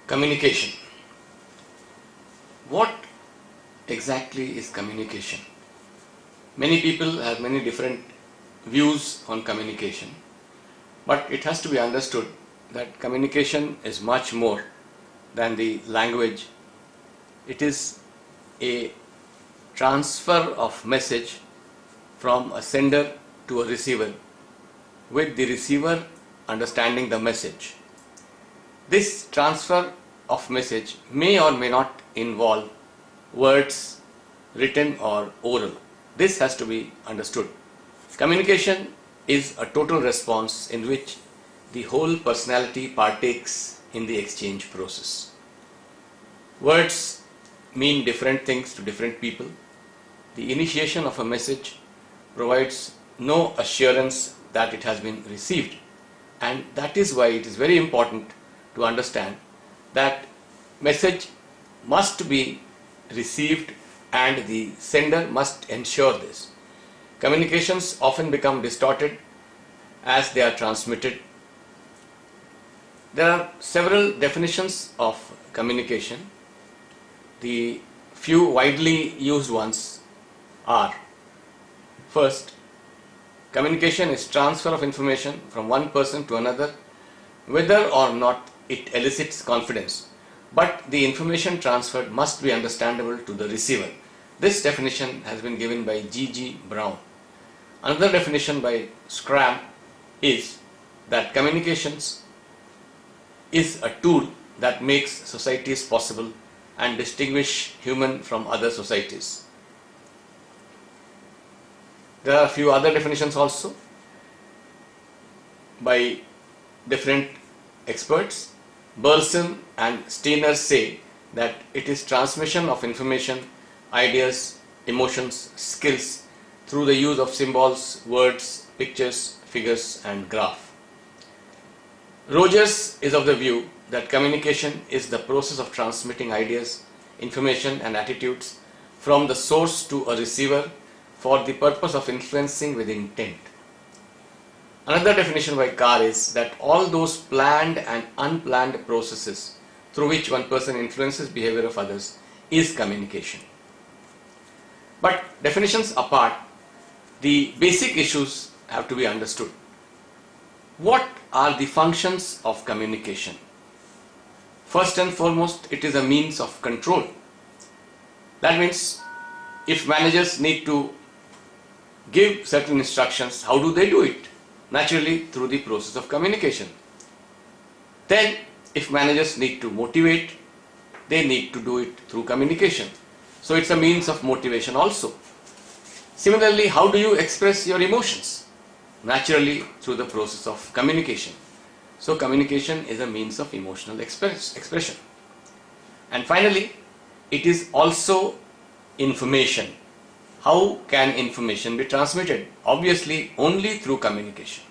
Communication. What exactly is communication? Many people have many different views on communication, but it has to be understood that communication is much more than the language. It is a transfer of message from a sender to a receiver, with the receiver understanding the message. This transfer of message may or may not involve words, written or oral. This has to be understood. Communication is a total response in which the whole personality partakes in the exchange process. Words mean different things to different people. The initiation of a message provides no assurance that it has been received, and that is why it is very important to understand that message must be received and the sender must ensure this. Communications often become distorted as they are transmitted. There are several definitions of communication. The few widely used ones are: first, communication is transfer of information from one person to another, whether or not it elicits confidence, but the information transferred must be understandable to the receiver. This definition has been given by G.G. Brown. Another definition by Schramm is that communications is a tool that makes societies possible and distinguish human from other societies. There are a few other definitions also by different experts. Berlson and Steiner say that it is transmission of information, ideas, emotions, skills through the use of symbols, words, pictures, figures and graph. Rogers is of the view that communication is the process of transmitting ideas, information and attitudes from the source to a receiver for the purpose of influencing with intent. Another definition by Carr is that all those planned and unplanned processes through which one person influences behavior of others is communication. But definitions apart, the basic issues have to be understood. What are the functions of communication? First and foremost, it is a means of control. That means if managers need to give certain instructions, how do they do it? Naturally, through the process of communication. Then, if managers need to motivate, they need to do it through communication. So, it's a means of motivation also. Similarly, how do you express your emotions? Naturally, through the process of communication. So, communication is a means of emotional expression. And finally, it is also information. How can information be transmitted? Obviously, only through communication.